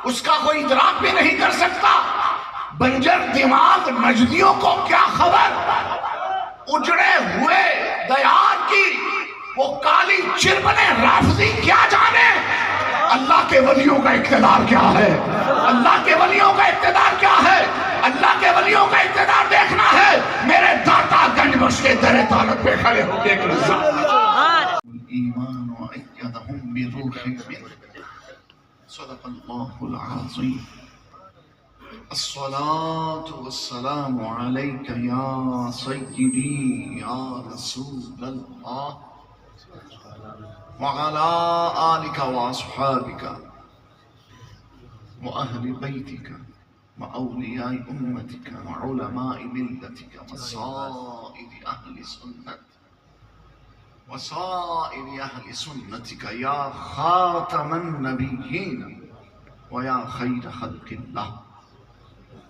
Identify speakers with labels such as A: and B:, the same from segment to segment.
A: اس کا کوئی ادراک بھی نہیں کر سکتا۔ بنجر دماغ نجدیوں کو کیا خبر، اجڑے ہوئے دیار کی وہ کالی چربنے رافضی کیا جانے۔ اللہ کے ولیوں کا اقتدار کیا ہے، اللہ کے ولیوں کا اقتدار کیا ہے، اللہ کے ولیوں کا اقتدار دیکھنا ہے۔ میرے داتا گنج بخش کے در طالب پہ کھڑے ہو کے ایمان وَأَيَّدَهُمْ بِرُوحٍ مِّنْهُ صدق اللہ العظیم۔ الصلاة والسلام علیک یا سیدی یا رسول اللہ وعلى آلك وأصحابك وأهل بيتك وأولياء أمتك وعلماء ملتك وصائر أهل سنتك يا خاتم النبيين ويا خير خلق الله۔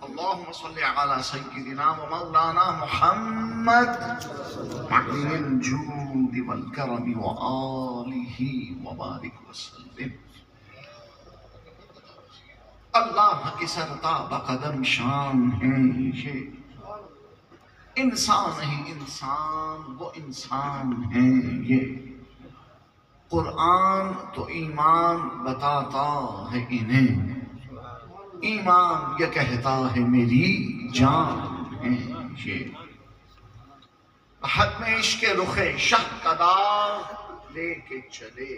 A: اللهم صل على سيدنا ومولانا محمد معدن الجود والكرم وآله وبارك وسلم۔ اللہ کی سرتاب قدم شان ہے یہ، انسان ہی انسان وہ انسان ہے یہ۔ قرآن تو ایمان بتاتا ہے انہیں، ایمان یہ کہتا ہے میری جان ہے یہ۔ حد میں عشق رخ شہ کا داغ لے کے چلے،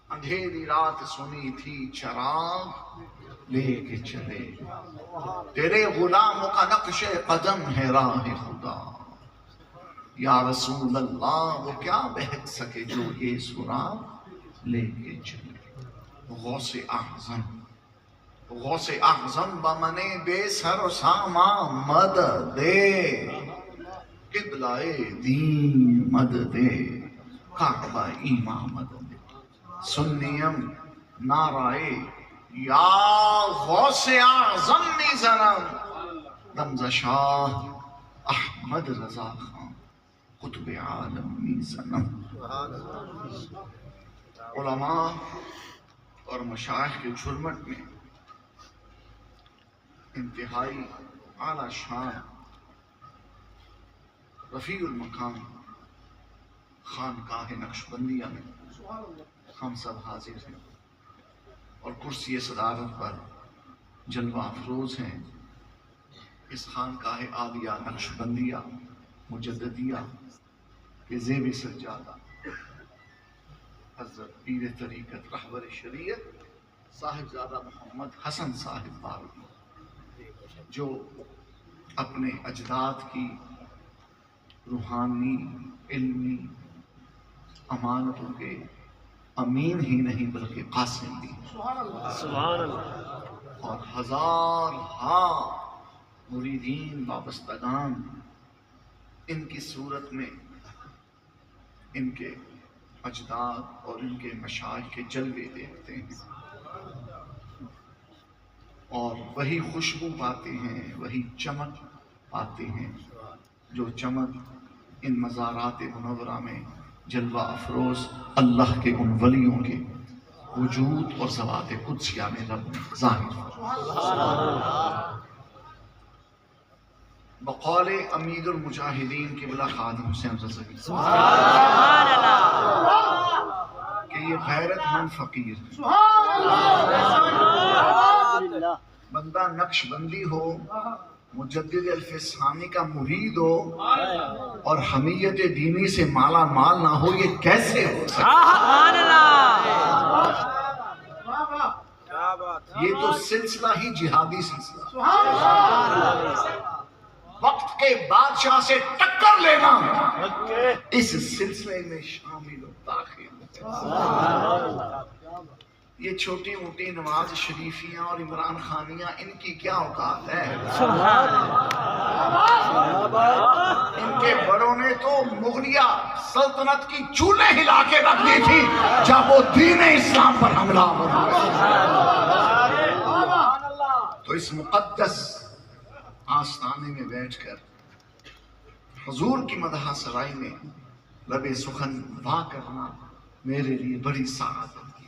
A: اندھیری رات سنی تھی چراغ لے کے چلے۔ تیرے غلاموں کا نقش قدم ہے راہ خدا، یا رسول اللہ وہ کیا بہت سکے جو یہ سراغ لے کے چلے۔ غوث اعظم، غوث اعظم بمنے بے سر و ساما مدد دے، قبلہ دین مدد دے، کعبہ ایمان مدد دے۔ سنیم نعرائے یا غوث اعظم میزنم، دمز شاہ احمد رضا خان قطب عالم میزنم۔ علماء اور مشائخ کے جھرمٹ میں انتہائی اعلیٰ شان رفیع المقام خانقاہ نقشبندیہ میں ہم سب حاضر ہیں اور کرسی صدارت پر جلوہ افروز ہیں۔ اس خانقاہ عالیہ نقشبندیہ مجددیہ کے زیب سجادہ حضرت پیر طریقت رہبر شریعت صاحبزادہ محمد حسن صاحب باروی، جو اپنے اجداد کی روحانی علمی امانتوں کے امین ہی نہیں بلکہ قاسم بھی،
B: سبحان اللہ،
A: اور ہزار مریدین وابستگان ان کی صورت میں ان کے اجداد اور ان کے مشائخ کے جلوے دیکھتے ہیں اور وہی خوشبو پاتے ہیں، وہی چمک پاتے ہیں جو چمک ان مزارات منورہ میں جلوہ افروز اللہ کے ان ولیوں کے وجود اور ذوات قدسیہ میں رب ظاہر۔ بقول امیر المجاہدین قبلہ خادم حسین رضوی کہ یہ غیرت مند فقیر بندہ نقش بندی ہو، مجدد الفسانی کا مرید ہو اور حمیت دینی سے مالا مال نہ ہو، یہ کیسے ہو سکتا؟ یہ تو سلسلہ ہی جہادی سلسلہ، وقت کے بادشاہ سے ٹکر لینا اس سلسلے میں شامل و داخل۔ یہ چھوٹی موٹی نواز شریفیاں اور عمران خانیاں ان کی کیا اوقات ہے؟ ان کے بڑوں نے تو مغلیہ سلطنت کی چولے ہلا کے رکھ دی تھی جب وہ دین اسلام پر حملہ ہوا۔ تو اس مقدس آستانے میں بیٹھ کر حضور کی مدح سرائی میں لب سخن وا کرنا میرے لیے بڑی سعادت کی۔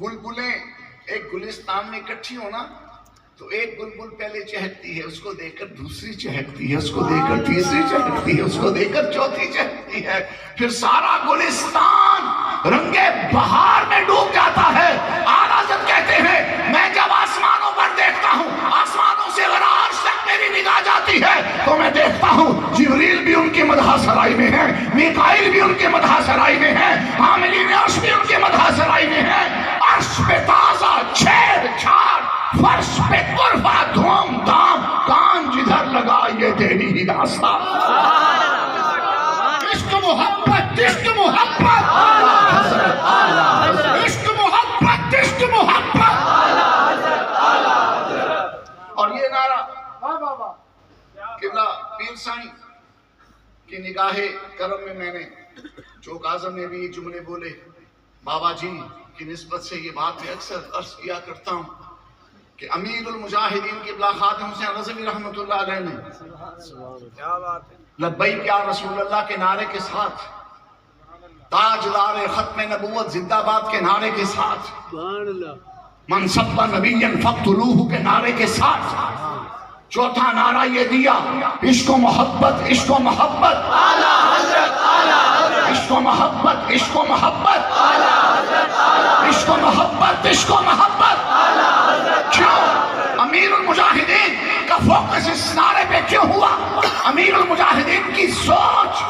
A: بلبلیں ایک گلستان میں اکٹھی ہونا تو ایک بلبل پہلے چہکتی ہے، اس کو دیکھ کر دوسری چہکتی ہے، اس کو دیکھ کر تیسری چہکتی ہے، اس کو دیکھ کر چوتھی چہکتی ہے، پھر سارا گلستان رنگے بہار میں ڈوب جاتا ہے۔ اعلیٰ حضرت کہتے ہیں میں جب آسمانوں پر دیکھتا ہوں، آسمانوں سے اگر عرش تک میری نگاہ جاتی ہے تو میں دیکھتا ہوں جبریل بھی ان کے مدح سرائی میں ہیں، میکائیل بھی ان کے مدح سرائی میں ہیں، حاملین عرش بھی ان کے مدح سرائی میں ہیں۔ عرش پہ تازہ چھیڑ چھاڑ، فرش پہ طرفہ دھوم دھام، کان جدھر لگا یہ تیری ہی داستان۔ عشق محبت، عشق محبت، عشق محبت، عشق محبت۔ اور یہ نعرہ قبلہ پیر سائیں کی نگاہ کرم میں نے چوک اعظم میں بھی یہ جملے بولے۔ بابا جی کی نسبت سے یہ بات میں اکثر عرض کیا کرتا ہوں کہ امیر المجاہدین قبلہ خادم حسین غزنوی رحمۃ اللہ علیہ نے لبیک یا رسول اللہ کے نعرے کے ساتھ، تاجدار ختم نبوت زندہ باد کے نعرے کے ساتھ، من سب نبیا فاقتلوہ کے نعرے کے ساتھ چوتھا نعرہ یہ دیا، عشق و محبت، عشق و محبت، عشق و محبت، عشق و محبت، عشق و محبت، عشق و محبت۔ کیوں امیر المجاہدین کا فوکس اس نعرے پہ کیوں ہوا؟ امیر المجاہدین کی سوچ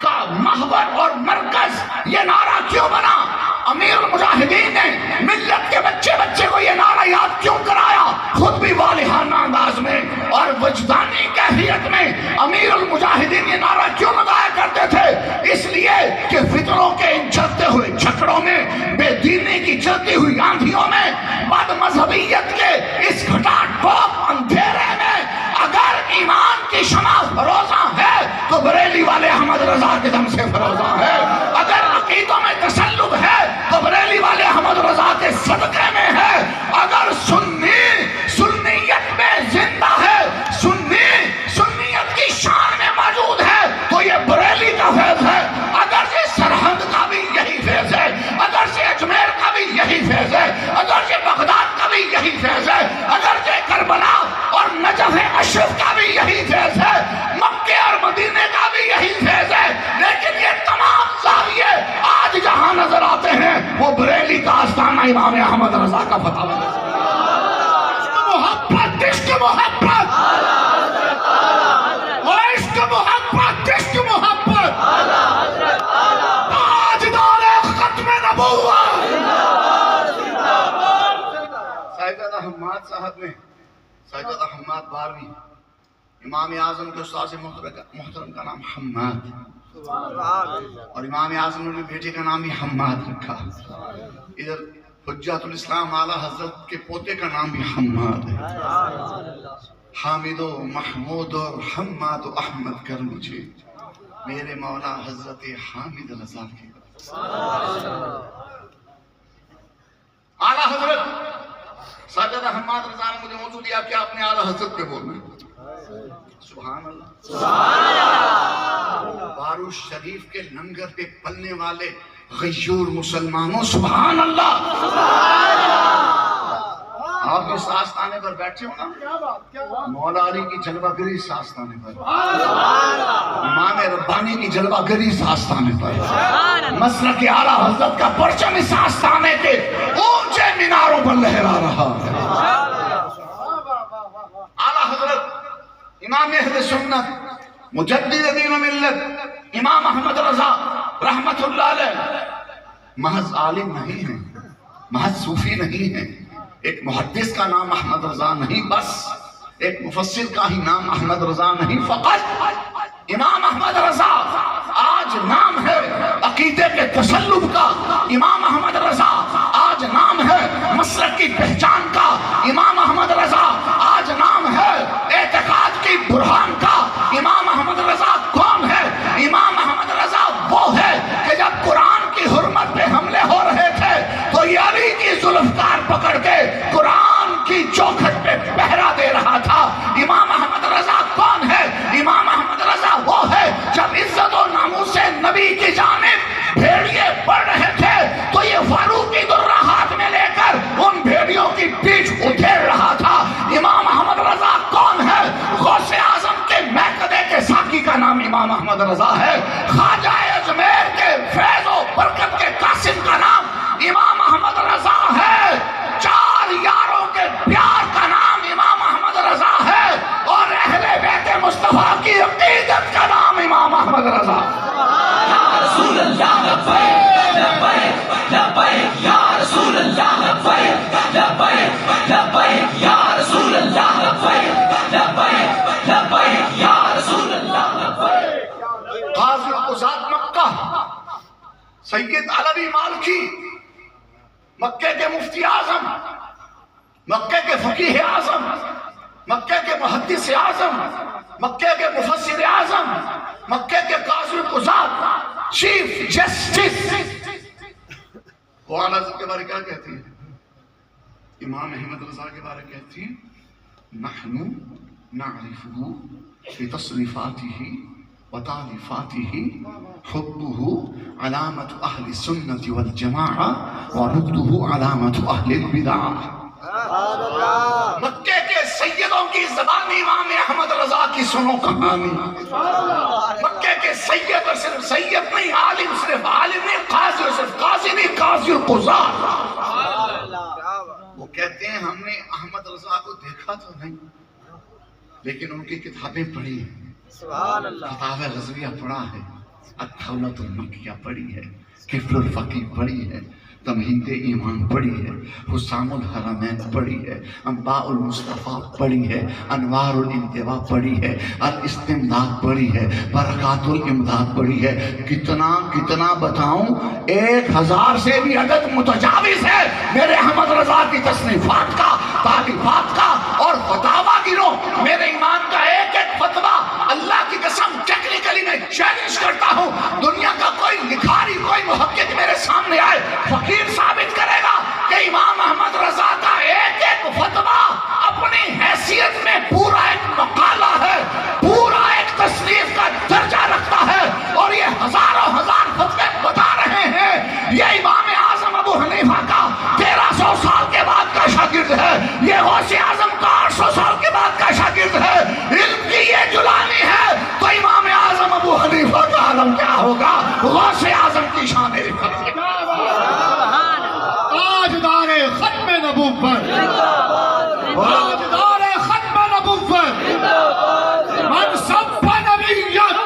A: کا محور اور مرکز یہ نعرہ کیوں بنا؟ امیر المجاہدین نے ملت کے بچے کو یہ نعرہ یاد کیوں کرایا؟ خود بھی والہانہ انداز میں اور وجدانی کیفیت میں امیر المجاہدین یہ نعرہ کیوں لگایا کرتے تھے؟ اس لیے کہ فتنوں کے ان چلتے ہوئے جھگڑوں میں، بے دینی کی چلتی ہوئی آندھیوں میں، بد مذہبیت کے اس گھٹا ٹوپ اندھیرے میں اگر ایمان کی شمع فروزاں ہے تو بریلی والے احمد رضا کے دم سے فروزاں ہے۔ اگر عقیدوں میں تسلب ہے تو بریلی والے احمد رضا کے صدقے میں ہے۔ اگر سنیت میں زندہ ہے، سنیت کی شان میں موجود ہے تو یہ بریلی کا فیض ہے۔ اگر سے سرہند کا بھی یہی فیض ہے، اگر سے اجمیر کا بھی یہی فیض ہے، اگر سے بغداد کا بھی یہی فیض ہے، اگر سے کربلا اور نجف اشرف کا بھی یہی فیض ہے، مکے اور مدینے کا بھی یہی فیض ہے، لیکن یہ تمام زاویے آج جہاں نظر آتے ہیں وہ بریلی کا آستانہ امام احمد رضا کا فتح ہے۔ محبت، عشق محبت، عشق محبت، عشق محبت، تاجدار ختم نبوت سیدنا حماد صاحب نے، سیدنا حماد باروی، امام اعظم کے استاد محترم کا نام حماد، اور امام اعظم نے بیٹے کا نام بھی حماد رکھا۔ ادھر حجت الاسلام اعلیٰ حضرت کے پوتے کا نام بھی حماد ہے۔ حامد و محمود اور حماد و احمد کر مجھے میرے مولا حضرت حامد رضا کے۔ اعلیٰ حضرت سیدنا حماد رضا نے مجھے موضوع دیا کہ آپ نے اعلیٰ حضرت پہ بولنا ہے۔ سبحان اللہ، سبحان اللہ۔ بارو شریف کے لنگر پہ پلنے والے غیور مسلمانوں، سبحان اللہ، سبحان اللہ۔ آپ اس آستانے پر بیٹھے ہو نا، مولا علی کی جلوہ گری اس آستانے پر، امام ربانی کی جلوہ گری اس آستانے پر، مسلک اعلیٰ حضرت کا پرچم اس آستانے کے اونچے میناروں پر لہرا رہا ہے۔ اعلیٰ حضرت امام اہل سنت مجدد دین و ملت امام احمد رضا رحمت اللہ علیہ محض عالم نہیں ہیں، محض صوفی نہیں ہیں، ایک محدث کا نام احمد رضا نہیں بس، ایک مفسر کا ہی نام احمد رضا نہیں فقط، امام احمد رضا آج نام ہے عقیدے کے تسلب کا، امام احمد رضا آج نام ہے مسلک کی پہچان کا، امام احمد رضا آج نام ہے اعتقاد کی برہان کا۔ امام احمد رضا کون ہے؟ امام احمد رضا وہ ہے کہ جب قرآن کی حرمت پہ حملے ہو رہے تھے تو یہ علی کی ذوالفقار پکڑ کے قرآن کی چوکھٹ پہ پہرا دے رہا تھا۔ امام احمد رضا کون ہے؟ امام احمد رضا وہ ہے جب عزت و ناموس سے نبی کی جانب بھیڑیے پڑ رہے تھے تو یہ فاروقی درہ ہاتھ میں سید علوی مالکی، مکے کے مفتی اعظم، مکے کے فقیہ اعظم، مکے کے محدث اعظم، مکے کے مفسر اعظم، مکے کے قاضی قضات، چیف جسٹس، وہ اعلیٰ حضرت کے بارے کیا کہتی ہیں؟ امام احمد رضا کے بارے کہتی ہیں نحن نعرفه بتصریفاته وتعلیفاته حبه علامة اہل السنة والجماعة وربطه علامة اہل البدع. مکے کے سیدوں کی زبانی امام احمد رضا کی سنو کہانی. مکے کے سید اور صرف سید نہیں، عالم صرف عالم نہیں، قاضی اور صرف قاضی نہیں، قاضی القضات. وہ کہتے ہیں ہم نے احمد رضا کو دیکھا تو نہیں، لیکن ان کی کتابیں پڑھی ہیں. کتاب غزویہ پڑھا ہے، الدولۃ المکیہ پڑھی ہے، کفل الفقی پڑھی ہے، تمہید ایمان پڑھی ہے، حسام الحرمین پڑھی ہے، انباء المصطفیٰ پڑھی ہے، انوار الانتباہ پڑھی ہے، الاستمداد پڑھی ہے، برکات الامداد پڑھی ہے. کتنا بتاؤں، 1000 سے بھی عدد متجاوز ہے میرے احمد رضا کی تصنیفات کا، تعلیفات کا اور فتاویٰ گنو. میرے امام کا ایک ایک فتویٰ اللہ کی قسم ٹیکنیکلی میں چیلنج کرتا ہوں، دنیا کا کوئی لکھاری، کوئی محقق میرے سامنے آئے، فقیر ثابت کرے گا کہ امام احمد رضا کا ایک ایک فتویٰ اپنی حیثیت میں پورا ایک مقالہ ہے، پورا ایک تصنیف کا درجہ رکھتا ہے. اور یہ ہزاروں ہزار فتوے بتا رہے ہیں یہ امام اعظم ابو حنیفہ کا 1300 سال کے بعد کا شاگرد ہے، یہ غوث اعظم کا 800 سال کے بعد کا شاگرد ہے. علم کی یہ جلانی ہے تو امام اعظم ابو حنیفہ کا عالم کیا ہوگا؟ غوث اعظم کی شان رفعت. تاجدار ختم نبوت، تاجدار ختم نبوت، من سب نبیت،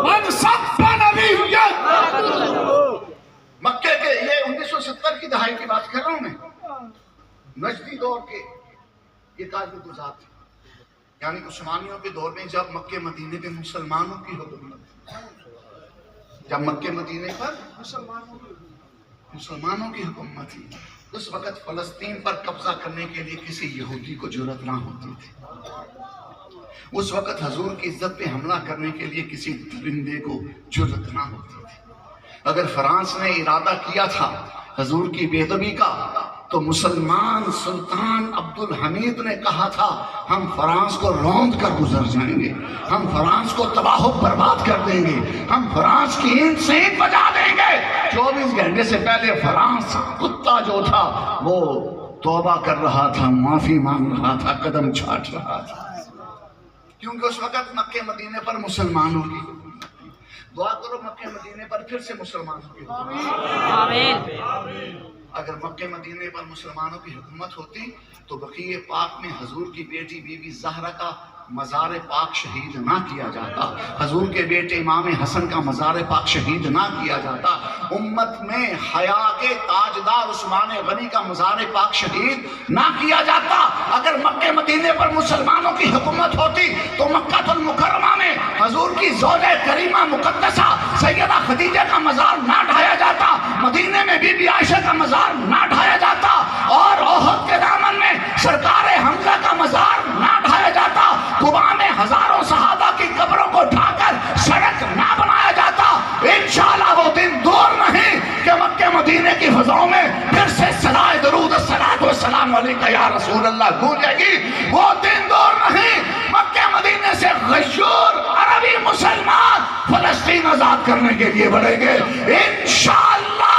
A: من سب نبیت. مکے کے یہ 1970 کی دہائی کی بات کر رہا ہوں میں، نجدی دور کے یہ قاضی قضات تھے، یعنی عثمانیوں کے دور میں جب مکے مدینے پہ مسلمانوں کی حکومت، جب مکے مدینے پر مسلمانوں کی حکومت تھی، اس وقت فلسطین پر قبضہ کرنے کے لیے کسی یہودی کو جرأت نہ ہوتی تھی. اس وقت حضور کی عزت پہ حملہ کرنے کے لیے کسی درندے کو جرأت نہ ہوتی تھی. اگر فرانس نے ارادہ کیا تھا حضور کی بے ادبی کا تو مسلمان سلطان عبد الحمید نے کہا تھا ہم فرانس کو روند کر گزر جائیں گے، ہم فرانس کو تباہ و برباد کر دیں گے، ہم فرانس کی اینٹ سے اینٹ بجا دیں گے. 24 گھنٹے سے پہلے فرانس کتا جو تھا وہ توبہ کر رہا تھا، معافی مانگ رہا تھا، قدم چھاٹ رہا تھا، کیونکہ اس وقت مکے مدینے پر مسلمانوں کی حکومت. دعا کرو مکے مدینے پر پھر سے مسلمانوں کی حکومت. اگر مکے مدینے پر مسلمانوں کی حکومت ہوتی تو بقیع پاک میں حضور کی بیٹی بی بی زہرا کا مزار پاک شہید نہ کیا جاتا، حضور کے بیٹے امام حسن کا مزار پاک شہید نہ کیا جاتا، امت میں حیا کے تاجدار عثمان غنی کا مزار پاک شہید نہ کیا جاتا. اگر مکے مدینے پر مسلمانوں کی حکومت ہوتی تو مکہ المکرمہ میں حضور کی زوجہ کریمہ مقدسہ سیدہ خدیجہ کا مزار نہ ڈھایا جاتا، مدینے میں بی بی عائشہ کا مزار نہ ڈھایا جاتا، اور احد کے دامن میں سرکار حمزہ کا مزار نہ ڈھایا جاتا، قبا میں ہزاروں صحابہ کی قبروں کو ڈھا کر سڑک نہ بنایا جاتا. انشاءاللہ وہ دن دور نہیں کہ مکہ مدینے کی فضاؤں میں پھر سے صدائے درود الصلاۃ والسلام علیکہ یا رسول اللہ گونجے گی. وہ دن دور نہیں مکہ مدینے سے غیور عربی مسلمان فلسطین آزاد کرنے کے لیے بڑھیں گے. انشاءاللہ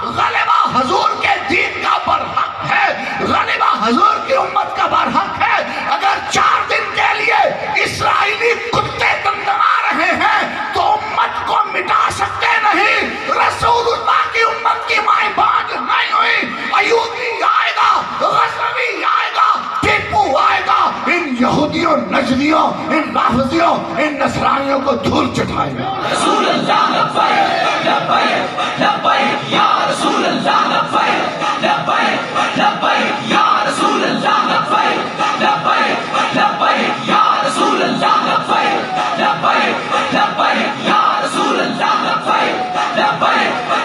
A: غلبہ حضور کے دین کا برحق ہے، غلبہ حضور کی امت کا برحق ہے. اگر 4 دن کے لیے اسرائیلی کتے دندنا رہے ہیں تو امت کو مٹا سکتے نہیں. رسول اللہ کی امت کی مائیں بانج نہیں ہوئی. ایوبی آئے گا، غزنوی آئے گا، ٹیپو آئے گا، ان یہودیوں، نجدیوں، ان رافضیوں، ان نصرانیوں کو دھول چٹھائے گا.
C: رسول اللہ لبیک لبیک لبیک یا رسول اللہ لبیک لبیک لبیک یا رسول اللہ لبیک لبیک لبیک یا رسول اللہ لبیک لبیک لبیک یا رسول اللہ لبیک لبیک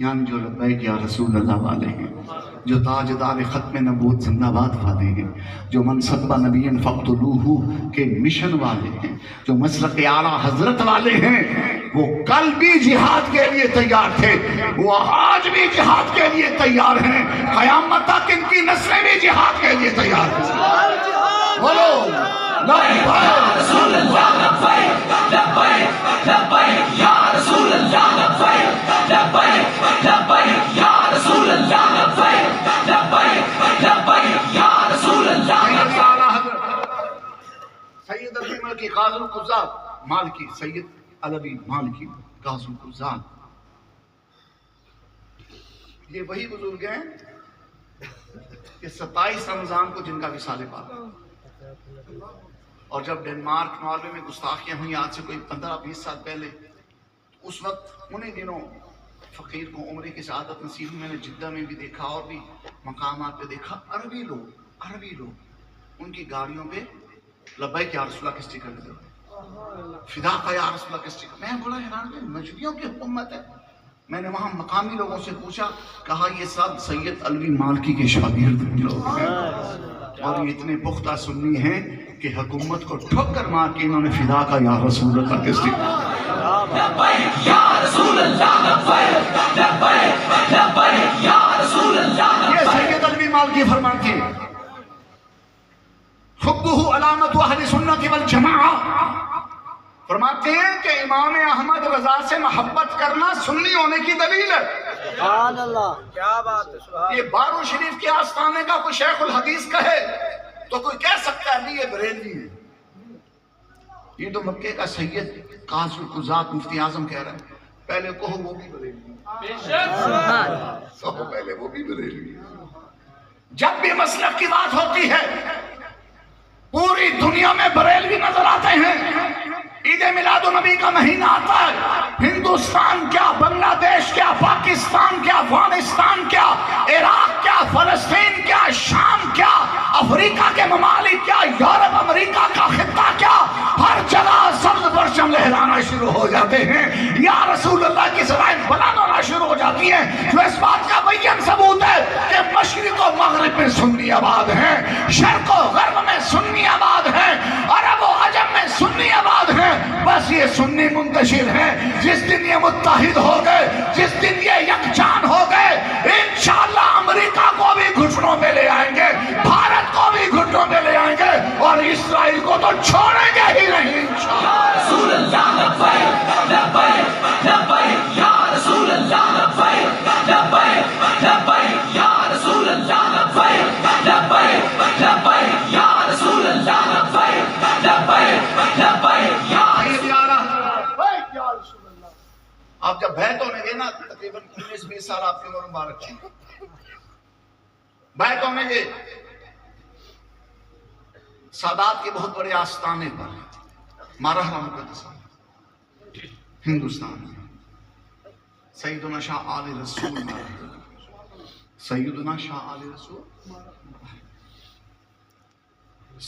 A: یعنی جو لبیک یا رسول اللہ والے ہیں، جو تاجدار ختم نبوت زندہ باد والے ہیں، جو منصب نبی فقتلوہ کے مشن والے ہیں، جو مسلک اعلیٰ حضرت والے ہیں، وہ کل بھی جہاد کے لیے تیار تھے، وہ آج بھی جہاد کے لیے تیار ہیں، قیامت تک ان کی نسلیں بھی جہاد کے لیے تیار ہیں۔ بولو
C: یا رسول اللہ لبیک لبیک لبیک یا رسول اللہ لبیک لبیک لبیک یا رسول اللہ لبیک لبیک لبیک یا رسول اللہ
A: سید علی مالکی غازی القزاز مالکی، سید علوی مالکی غازی القزاز، یہ وہی بزرگ ہیں کہ 27 رمضان کو جن کا وصال پاک، اور جب ڈنمارک ناروے میں گستاخیاں ہوئی آج سے کوئی 15-20 سال پہلے، اس وقت انہیں دنوں فقیر کو عمرے کی سعادت نصیب ہوئی۔ میں نے جدہ میں بھی دیکھا اور بھی مقامات پہ دیکھا، عربی لوگ ان کی گاڑیوں پہ لبیک یا رسول اللہ کے اسٹیکر لگے ہوئے، فداک یا رسول اللہ کے اسٹیکر۔ میں بولا حیران کہ نجدیوں کی حکومت ہے۔ میں نے وہاں مقامی لوگوں سے پوچھا، کہا یہ سب سید علوی مالکی کے شاگرد لوگ ہیں، اور یہ اتنے پختہ سنی ہیں کہ حکومت کو ٹھوکر مار کے انہوں نے فدا کا یا رسول اللہ کے اسٹیکر۔
C: لبیک یا رسول اللہ لبیک لبیک لبیک یا رسول اللہ
A: یہ سید علوی مالکی فرماتے ہیں، حبہ علامت اہل سنت والجماعہ، فرماتے ہیں کہ امام احمد رضا سے محبت کرنا سنی ہونے کی دلیل ہے۔
B: سبحان اللہ، کیا بات ہے۔
A: یہ بارو شریف کے آستانے کا کوئی شیخ الحدیث کہے تو کوئی کہہ سکتا ہے یہ بریلوی ہے، یہ تو مکے کا سید قاضی القضات مفتی اعظم کہہ رہا ہے، پہلے کہو وہ بھی بریلوی ہے، پہلے وہ بھی بریلوی ہے۔ جب بھی مسلک کی بات ہوتی ہے پوری دنیا میں بریلوی نظر آتے ہیں۔ عید میلاد النبی کا مہینہ آتا ہے، ہندوستان کیا، بنگلہ دیش کیا، پاکستان کیا، افغانستان کیا، عراق کیا، فلسطین کیا، شام کیا، افریقہ کے ممالک کیا، یورپ امریکہ کا خطہ کیا، ہر جگہ سبز پرچم لہرانا شروع ہو جاتے ہیں، یا رسول اللہ کی سرائن بلند ہونا شروع ہو جاتی ہیں، جو اس بات کا بین ثبوت ہے کہ مشرق و مغرب میں سنی آباد ہیں، شرق و غرب میں سنی آباد ہیں، عرب و عجم میں سنی آباد ہیں۔ بس یہ سنی منتشر ہیں، جس دن یہ متحد ہو گئے، جس دن یہ یکجان ہو گئے، انشاءاللہ امریکہ کو بھی گھٹنوں پہ لے آئیں گے، بھارت کو بھی گھٹنوں پہ لے آئیں گے، اور اسرائیل کو تو چھوڑیں گے ہی نہیں انشاءاللہ۔
C: رسول اللہ لبیک لبیک لبیک یا رسول اللہ لبیک لبیک لبیک یا رسول اللہ لبیک لبیک لبیک یا رسول اللہ لبیک لبیک لبیک یا
A: آپ جب بیعت ہونے گے نا، تقریباً 19-20 سال آپ کی عمر مبارک تھی، بیعت ہونے گے سادات کے بہت بڑے آستانے پر مرحلہ مقدسہ ہندوستان میں سیدنا شاہ آل رسول، سیدنا شاہ آل رسول،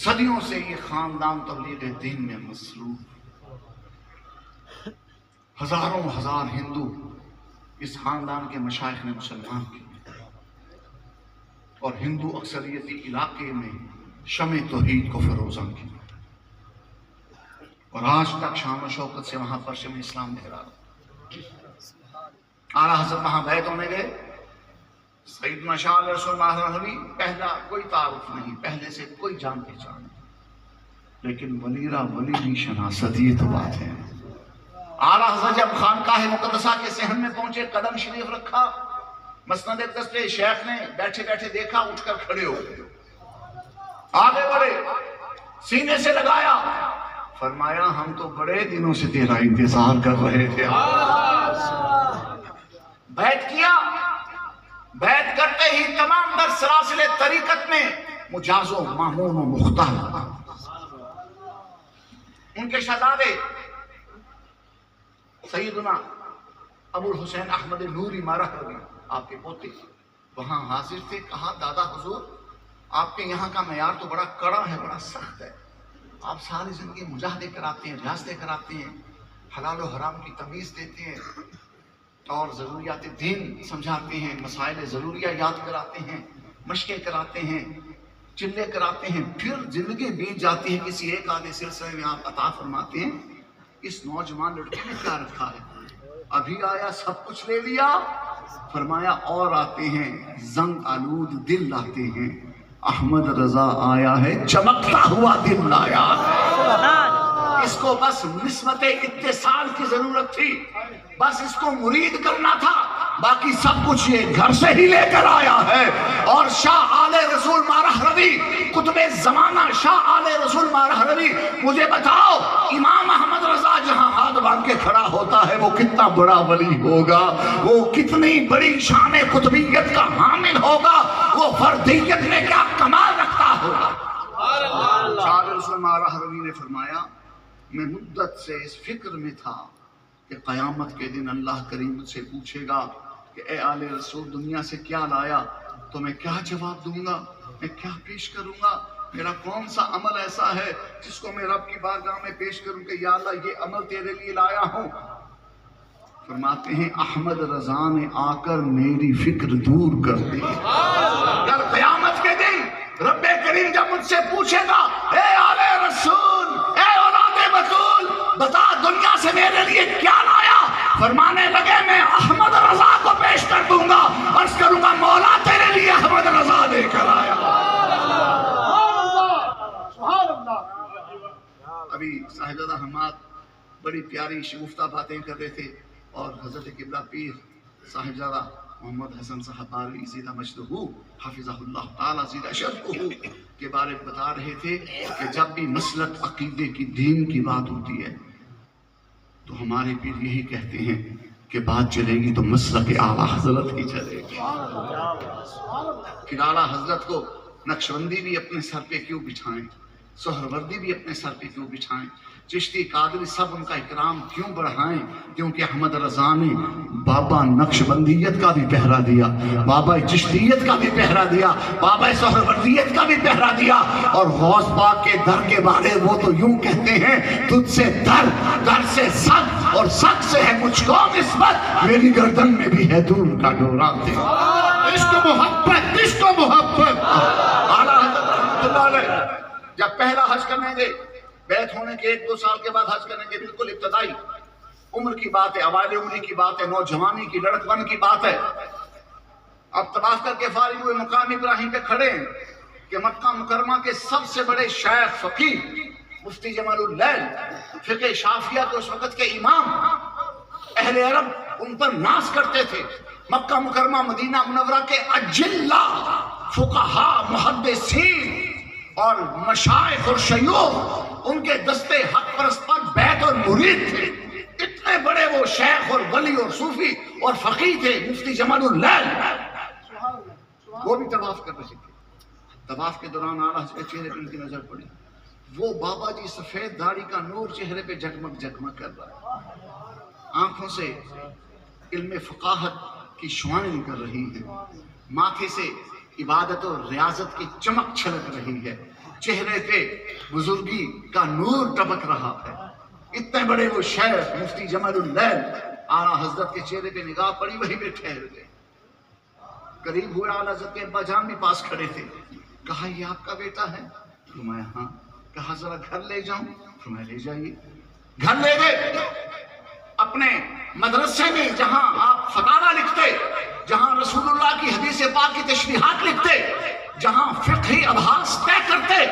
A: صدیوں سے یہ خاندان تبلیغ دین میں مصروف، ہزاروں ہزار ہندو اس خاندان کے مشائخ نے مسلمان کیے، اور ہندو اکثریتی علاقے میں شمع توحید کو فروزاں کیا، اور آج تک شان و شوکت سے وہاں پر شمع اسلام لہرا رہا۔ اعلیٰ حضرت وہاں بیعت ہونے گئے، سیدنا شاہ علیہ رسول مہروی پہلا کوئی تعارف نہیں، پہلے سے کوئی جان پہچان نہیں، لیکن ولیرہ ولی نہیں شناست، یہ تو بات ہے۔ اعلیٰ حضرت جب خانقاہ مقدسہ کے صحن میں پہنچے، قدم شریف رکھا، مسند اقدس پہ شیخ نے بیٹھے بیٹھے دیکھا، اٹھ کر کھڑے ہو گئے، آگے بڑھے، سینے سے لگایا، فرمایا ہم تو بڑے دنوں سے تیرا انتظار کر رہے تھے۔ بیعت کیا، بیعت کرتے ہی تمام در سلاسل طریقت میں مجاز و مامون و مختار، ان کے شہزادے سیدنا ابو الحسین احمد نوری مہروی آپ کے پوتے وہاں حاضر تھے۔ کہا دادا حضور آپ کے یہاں کا معیار تو بڑا کڑا ہے، بڑا سخت ہے، آپ ساری زندگی مجاہدے کراتے ہیں، ریاستیں کراتے ہیں، حلال و حرام کی تمیز دیتے ہیں، اور ضروریات دین سمجھاتے ہیں، مسائل ضروریہ یاد کراتے ہیں، مشقیں کراتے ہیں، چلے کراتے ہیں، پھر زندگی بیت جاتی ہے، کسی ایک آدھے سلسلے میں آپ عطا فرماتے ہیں اس نوجوان لڑکے نے کیا رکھا ہے؟ ابھی آیا سب کچھ لے لیا، فرمایا اور آتے ہیں زنگ آلود دل لاتے ہیں، احمد رضا آیا ہے چمکتا ہوا دل لایا ہے۔ اس کو بس نسبت اتصال کی ضرورت تھی، بس اس کو مرید کرنا تھا، باقی سب کچھ یہ گھر سے ہی لے کر آیا ہے۔ اور شاہ آل رسول مارہروی، قطب زمانہ شاہ آل رسول مارہروی، مجھے بتاؤ امام احمد رضا جہاں ہاتھ باندھ کے کھڑا ہوتا ہے وہ کتنا بڑا ولی ہوگا، وہ کتنی بڑی شان قطبیت کا حامل ہوگا، وہ فردیت میں کیا کمال رکھتا ہوگا۔ شاہ آل رسول مارہروی نے فرمایا میں مدت سے اس فکر میں تھا کہ قیامت کے دن اللہ کریم مجھ سے پوچھے گا کہ اے آل رسول دنیا سے کیا لایا، تو میں کیا جواب دوں گا، میں کیا پیش کروں گا، میرا کون سا عمل ایسا ہے جس کو میں رب کی بارگاہ میں پیش کروں کہ یا اللہ یہ عمل تیرے لیے لایا ہوں۔ فرماتے ہیں احمد رضا نے آ کر میری فکر دور کر دی۔ کل قیامت کے دن رب کریم جب مجھ سے پوچھے گا اے آل رسول، اے اولاد بطول، بتا دنیا سے میرے لیے کیا لایا، فرمانے لگے میں احمد رضا کو پیش کر دوں گا، عرض کروں گا مولا تیرے لیے احمد رضا لے کر آیا۔ ابھی صاحبزادہ حماد بڑی پیاری شگفتہ باتیں کر رہے تھے، اور حضرت قبلہ پیر صاحبزادہ محمد حسن صاحب باروی زیدہ مجدہ حافظہ اللہ تعالیٰ زیدہ شرفہ کے بارے میں بتا رہے تھے کہ جب بھی مسلک عقیدے کی دین کی بات ہوتی ہے تو ہمارے پیر یہی کہتے ہیں کہ بات چلے گی تو مسلک اعلیٰ حضرت ہی چلے گی۔ پھر اعلیٰ حضرت کو نقشبندی بھی اپنے سر پہ کیوں بچھائیں، سہروردی بھی اپنے سر پہ کیوں بچھائیں، چشتی قادری سب ان کا اکرام کیوں بڑھائیں، کیونکہ احمد رضا نے بابا نقشبندیت کا بھی پہرا دیا، بابا چشتیت کا بھی پہرا دیا، بابا سہروردیت کا بھی پہرا دیا۔ اور غوث پاک کے در کے بارے وہ تو یوں کہتے ہیں تجھ سے در، در سے سگ، اور سگ سے ہے مجھ کو نسبت، میری گردن میں بھی ہے دور کا ڈورا تھے۔ عشق محبت، عشق محبت۔ اعلیٰ حضرت رحمۃ اللہ علیہ جب پہلا حج کرنے گئے، بیعت ہونے کے 1-2 سال کے بعد حج کرنے کے بالکل ابتدائی عمر کی بات ہے، اوائل عمری کی بات ہے، نوجوانی کی لڑکپن کی بات ہے۔ اب طواف کر کے فارغ ہوئے، مقام ابراہیم پہ کھڑے ہیں کہ مکہ مکرمہ کے سب سے بڑے شیخ فقیہ مفتی جمال اللیل، فقہ شافعیہ کے اس وقت کے امام، اہل عرب ان پر ناز کرتے تھے۔ مکہ مکرمہ مدینہ منورہ کے اجلہ فقہا، محدثین اور مشائخ اور شیوخ ان کے دستے حق پرست پر بیعت اور مرید تھے۔ اتنے بڑے وہ شیخ اور ولی اور صوفی اور فقیہ تھے مفتی جمال اللیل، وہ بھی طواف کر رہے تھے۔ طواف کے دوران اعلیٰ حضرت کے چہرے پر ان کی نظر پڑی، وہ بابا جی سفید داڑھی کا نور چہرے پہ جگمگ جگمگ کر رہا ہے، آنکھوں سے علم فقاہت کی شعائیں نکل رہی ہیں، ماتھے سے عبادت و ریاضت کی چمک چھلک رہی ہے، چہرے پہ بزرگی کا نور ٹپک رہا ہے۔ اتنے بڑے وہ شیخ مفتی جمال اللیل، اعلیٰ حضرت کے چہرے پہ نگاہ پڑی، وہیں پہ ٹھہر گئے۔ قریب ہوئے، اعلیٰ حضرت کے ابا جان بھی پاس کھڑے تھے، کہا یہ آپ کا بیٹا ہے؟ فرمایا ہاں۔ کہا ذرا گھر لے جاؤں؟ فرمایا لے جائیے۔ گھر لے گئے، اپنے مدرسے میں جہاں آپ فتاوی لکھتے، جہاں رسول اللہ کی حدیث پاک کی تشریحات لکھتے، جہاں فقہی ابحاث طے کرتے،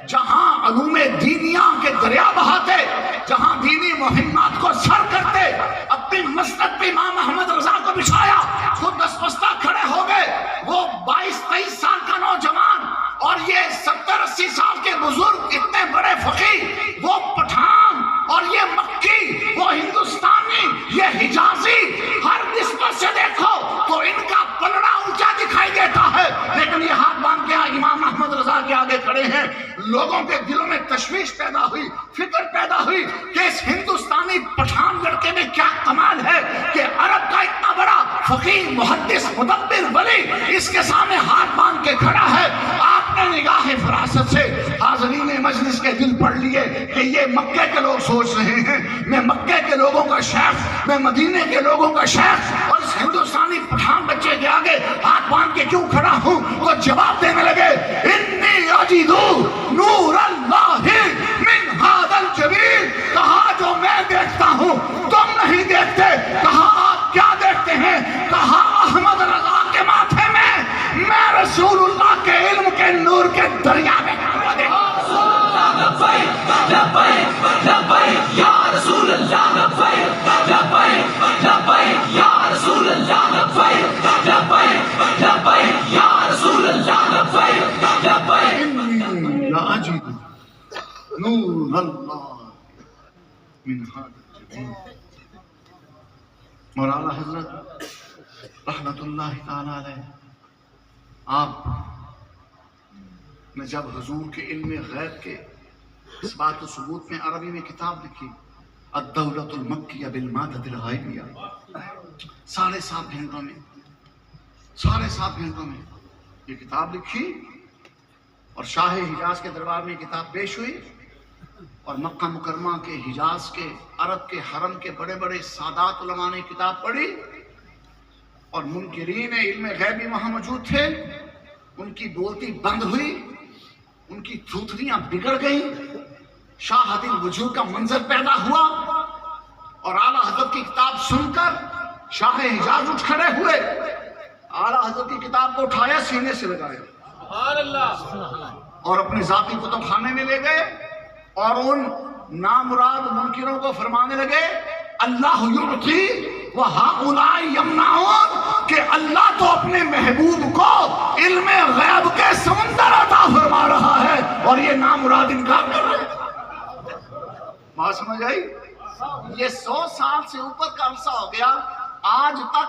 A: جہاں علوم دینیاں کے دریا بہاتے، جہاں دینی مہمات کو سر کرتے، اپنی مسند پہ امام احمد رضا کو بچھایا، خود دستبستہ کھڑے ہو گئے۔ وہ 22-23 سال کا نوجوان اور یہ 70-80 سال کے بزرگ، اتنے بڑے فقیہ، وہ پٹھان اور یہ مکی، وہ ہندوستانی، یہ حجازی، ہر نسبت سے دیکھو تو ان کا پلڑا اونچا دکھائی دیتا ہے، لیکن یہ ہاتھ باندھ کے امام احمد رضا کے آگے کھڑے ہیں۔ لوگوں کے دلوں میں تشویش پیدا ہوئی، فکر پیدا ہوئی کہ اس ہندوستانی پٹھان لڑکے میں کیا کمال ہے کہ عرب کا اتنا بڑا فقیہ، محدث، مدبر، ولی اس کے سامنے ہاتھ باندھ کے کھڑا ہے۔ آپ اپنے نگاہ فراست سے حاضرین مجلس کے دل پڑھ لیے کہ یہ مکے کے لوگ سوچ رہے ہیں میں مکے کے لوگوں کا شیخ، میں مدینے کے لوگوں کا شیخ، اور اس ہندوستانی پٹھان بچے کے آگے ہاتھ باندھ کے کیوں کھڑا ہوں؟ تو جواب دینے لگے انی اجدو نور اللہ من ھذا الجبین، کہا جو میں دیکھتا ہوں تم نہیں دیکھتے، کہا آپ کیا دیکھتے ہیں؟ کہا احمد رضا کے ماتھے میں رسول اللہ کے علم کے نور کے دریا میں
C: لبیک لبیک لبیک یا رسول اللہ، لبیک لبیک لبیک یا رسول اللہ، لبیک لبیک لبیک یا رسول اللہ، لبیک لبیک
A: انی لاجد نور اللہ من ھذا الجبین۔ مولانا حضرت رحمت اللہ تعالی علیہ آپ نے جب حضور کے علم غیب کے اس بات و ثبوت میں عربی میں کتاب لکھی الدولۃ المکیہ بالمادۃ الغیبیہ، 7.5 گھنٹوں میں یہ کتاب لکھی، اور شاہ حجاز کے دربار میں کتاب پیش ہوئی، اور مکہ مکرمہ کے حجاز کے عرب کے حرم کے بڑے بڑے سادات علماء نے کتاب پڑھی، اور منکرین علم غیبی وہاں موجود تھے، ان کی بولتی بند ہوئی، ان کی تھوتھنیاں بگڑ گئیں، شاہد الوجوہ کا منظر پیدا ہوا، اور اعلیٰ حضرت کی کتاب سن کر شاہ حجاز اٹھ کھڑے ہوئے، اعلیٰ حضرت کی کتاب کو اٹھایا، سینے سے لگایا اور اپنے ذاتی کتب خانے میں لے گئے، اور ان نامراد منکروں کو فرمانے لگے اللہ یعطی وہؤلاء یمنعون، کہ اللہ تو اپنے محبوب کو علم غیب کے سمندر عطا فرما رہا ہے اور یہ نامراد انکار کر رہے ہیں۔ بات سمجھ آئی؟ یہ 100 سال سے اوپر کا عرصہ ہو گیا، آج تک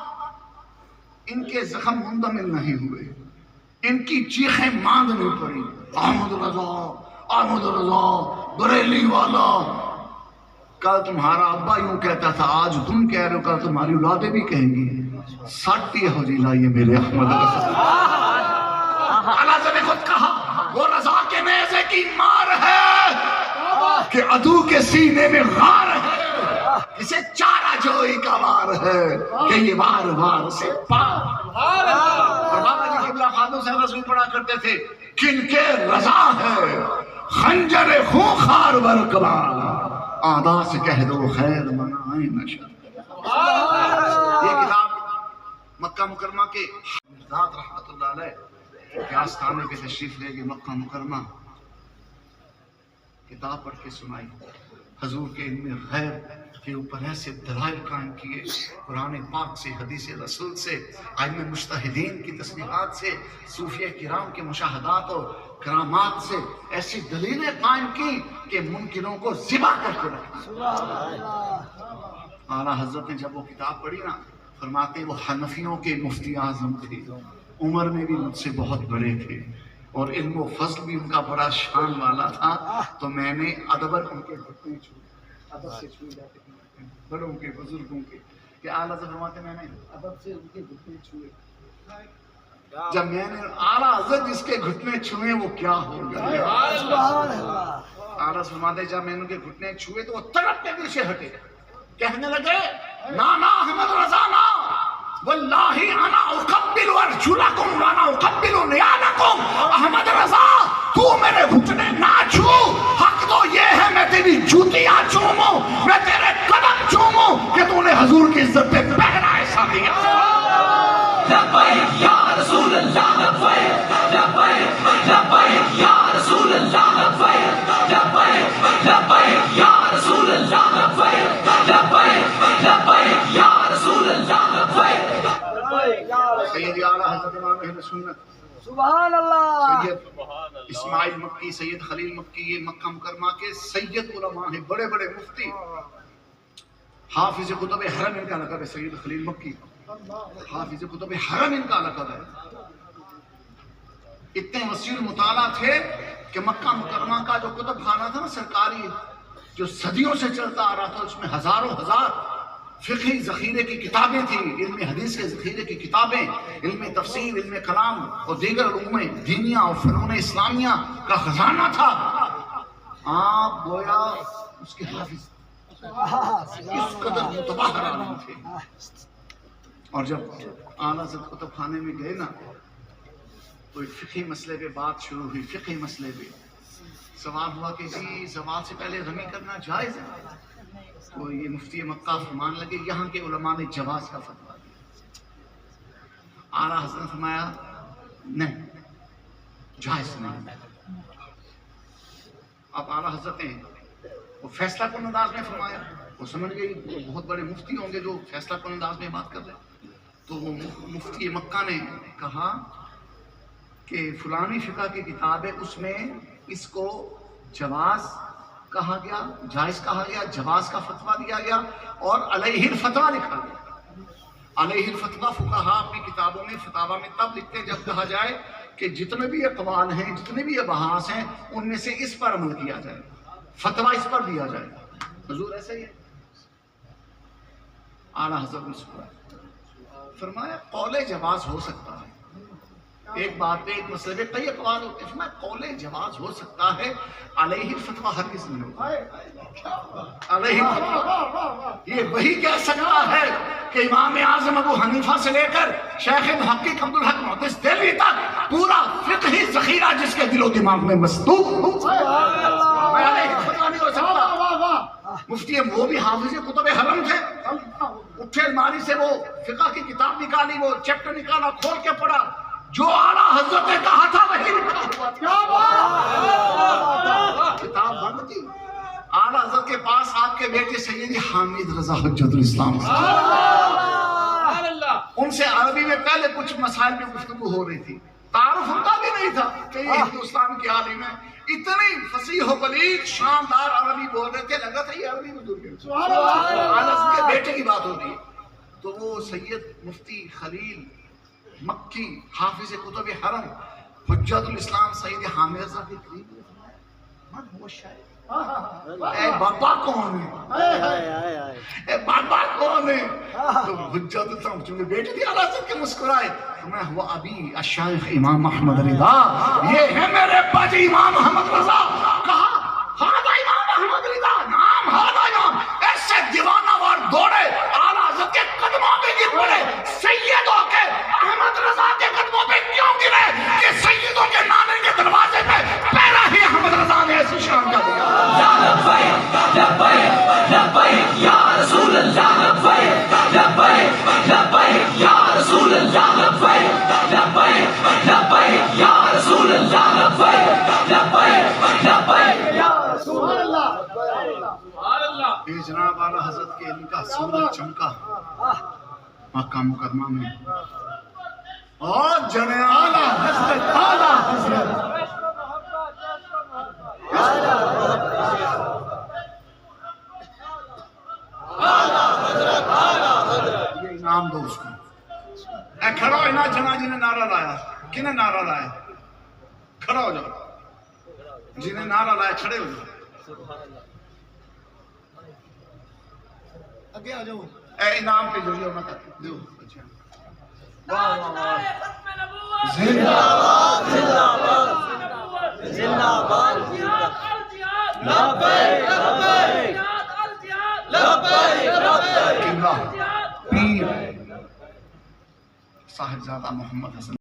A: ان کے زخم مندمل نہیں ہوئے، ان کی چیخیں ماند نہیں پڑی احمد رضا احمد رضا بریلی والا۔ کل تمہارا ابا یوں کہتا تھا، آج تم کہہ رہے ہو، کل تمہاری اولادیں بھی کہیں گی سٹی ہو جی لائیے میرے احمد رضا۔ اللہ نے خود کہا وہ رضا کے نیزے کی مار ہے کہ عدو کے سینے میں غار ہے، اسے چارہ جوئی کا وار ہے کہ یہ وار وار سے پار۔ اور بابا جی قبلہ خانوں سے رسول پڑھا کرتے تھے کن کے رضا ہے خنجر خونخوار برقرار، آدھا سے کہہ دو خیر منائے نشر۔ یہ کتاب مکہ مکرمہ کے حضرات رحمت اللہ علیہ کے آستانے پہ تشریف لے گئے مکہ مکرمہ، کتاب پڑھ کے سنائی، حضور کے علم غیب کے اوپر ایسے دلائل قائم کیے، قرآن پاک سے، حدیث رسول سے، ائمہ مجتہدین کی تصنیفات سے، صوفیہ کرام کے مشاہدات اور کرامات سے ایسی دلیلیں قائم کی کہ منکروں کو ذبح کر کے رکھا۔ اعلیٰ حضرت نے جب وہ کتاب پڑھی نا، فرماتے وہ حنفیوں کے مفتی اعظم تھے، عمر میں بھی مجھ سے بہت بڑے تھے، اور علم و فضل بھی ان کا بڑا شان والا تھا، تو میں نے ادباً ان کے گھٹنے چھوئے، ادب سے چھوئے جاتے ہیں بڑوں کے بزرگوں کے، کہ اعلیٰ حضرت فرماتے میں نے ادب سے ان کے گھٹنے چھوئے، جب میں نے اعلیٰ حضرت جس کے گھٹنے چھوئے وہ کیا ہو گیا۔ اعلیٰ فرماتے جب میں نے ان کے گھٹنے چھوئے تو وہ تڑپ کے دل سے ہٹے، کہنے لگے نانا احمد رضا نا واللہ انا اقبل ارجلکم وانا اقبل نیالکم، احمد رضا تو میرے گھٹنے نہ چھو، حق تو یہ ہے میں تیری جوتیاں چوموں، میں تیرے قدم چوموں کہ تو نے حضور کی عزت پہ پہنا ایسا دیا۔
C: لبیک یا رسول اللہ، لبیک لبیک لبیک یا رسول اللہ، لبیک لبیک لبیک یا رسول اللہ، لبیک لبیک لبیک یا رسول اللہ، لبیک۔
A: سید اعلیٰ حضرت امام اہل سنت
B: سبحان اللہ،
A: سید اسماعیل مکی، سید خلیل مکی، یہ مکہ مکرمہ کے سید علماء ہیں، بڑے بڑے مفتی، حافظ کتب حرم ان کا لقب ہے، سید خلیل مکی حافظ کتب حرم ان کا لقب ہے۔ اتنے وسیع المطالعہ تھے کہ مکہ مکرمہ کا جو کتب خانہ تھا نا سرکاری، جو صدیوں سے چلتا آ رہا تھا، اس میں ہزاروں ہزار فقہی ذخیرے کی کتابیں تھیں، علم حدیث کے ذخیرے کی کتابیں، علم تفسیر، علم کلام اور دیگر علوم دینیہ اور فنون اسلامیہ کا خزانہ تھا۔ آپ گویا اس کے حافظ اس قدر متباہر عالم تھے۔ اور جب اعلیٰ حضرت کتب خانے میں گئے نا تو ایک فقہی مسئلے پہ بات شروع ہوئی، فقہی مسئلے پہ سوال ہوا کہ جی زوال سے پہلے رمی کرنا جائز ہے؟ تو یہ مفتی مکہ فرمان لگے یہاں کے علماء نے جواز کا فتویٰ دیا۔ اعلیٰ حضرت نے فرمایا نہیں، جائز نہیں۔ اب اعلیٰ حضرت نے وہ فیصلہ کن انداز میں فرمایا، وہ سمجھ گئی وہ بہت بڑے مفتی ہوں گے جو فیصلہ کن انداز میں بات کر رہے ہیں۔ تو وہ مفتی مکہ نے کہا کہ فلانی فقہ کی کتاب ہے، اس میں اس کو جواز کہا گیا، جائز کہا گیا، جواز کا فتویٰ دیا گیا اور علیہ الفتویٰ لکھا گیا۔ علیہ الفتویٰ فقہاء اپنی کتابوں میں فتاویٰ میں تب لکھتے ہیں جب کہا جائے کہ جتنے بھی اقوال ہیں، جتنے بھی ابحاث ہیں، ان میں سے اس پر عمل کیا جائے، فتویٰ اس پر دیا جائے۔ حضور ایسا ہی ہے۔ اعلیٰ حضرت نے فرمایا قول جواز ہو سکتا ہے، ایک بات پہ ایک مسئلے پہ کئی اقوال ہوتے ہیں، فرمایا قول جواز ہو سکتا ہے، علیہ الفتویٰ ہرگز نہیں ہوگا۔ علیہ الفتویٰ یہ وہی کہہ سکتا ہے کہ امام اعظم ابو حنیفہ سے لے کر شیخ محقق عبدالحق محدث دہلوی تک پورا فقہی ذخیرہ جس کے دل و دماغ میں مصدوق میں علیہ الفتویٰ نہیں ہو سکتا۔ مفتی وہ بھی حافظ کتب حرم تھے، اٹھے الماری سے وہ فقہ کی کتاب نکالی، وہ چیپٹر نکالا، کھول کے پڑھا، جو اعلیٰ حضرت نے کہا تھا وہی لکھا ہوا تھا۔ کتاب بند تھی۔ اعلیٰ حضرت کے پاس آپ کے بیٹے سیدی حامد رضا حجت الاسلام، ان سے عربی میں پہلے کچھ مسائل میں گفتگو ہو رہی تھی، تعارف ان کا بھی نہیں تھا کہ یہ ہندوستان کے عالم ہے، اتنی فصیح و بلیغ شاندار عربی بول رہے تھے، لگا تھا یہ عربی بزرگ ہے۔ اعلیٰ حضرت کے بیٹے کی بات ہو رہی ہے تو وہ سید مفتی خلیل مکی حافظ کتب حرم حجت الاسلام سید حامد رضا کے قریب من ہوا شاید اے بابا کون ہے، اے بابا کون ہے؟ تو حجت الاسلام چونکہ بیٹے تھی اعلیٰ حضرت کے مسکرائے، فرمایا ہوا ابی الشیخ امام احمد رضا، یہ ہے میرے ابا جی امام احمد رضا۔ کہا ہاں امام احمد رضا، نام ہاں امام، ایسے دیوانہ وار دوڑے اعلیٰ حضرت کے قدموں پہ گر پڑے، سیدوں کے احمد رضا کے قدموں پہ کیوں گرے کہ سیدوں کے نانے کے دروازے پہ پہلا ہی احمد رضا نے ایسی شان کا دیا۔
C: لبیک لبیک لبیک یا رسول اللہ، لبیک لبیک لبیک یا رسول اللہ، لبیک لبیک لبیک یا رسول اللہ، لبیک لبیک لبیک یا رسول اللہ۔
A: یہ جناب اعلیٰ حضرت کے علم کا سورج چمکا مکہ مکرمہ میں، اور جناب اعلیٰ حضرت یہ انعام دو اس کو۔ اے کھڑا ہو نا جناب جنہیں نعرہ لایا، کنہیں نعرہ لایا؟ کھڑا ہو جاؤ، جنہیں نعرہ لایا کھڑے ہو جاؤ، آگے آ جاؤ۔ اے انعام پہ جو ہونا تھا دیو۔ واہ واہ واہ، زندہ باد زندہ باد
B: زندہ باد،
C: لبیک لبیک لبیک لبیک
A: قبلہ پیر صاحبزادہ محمد حسن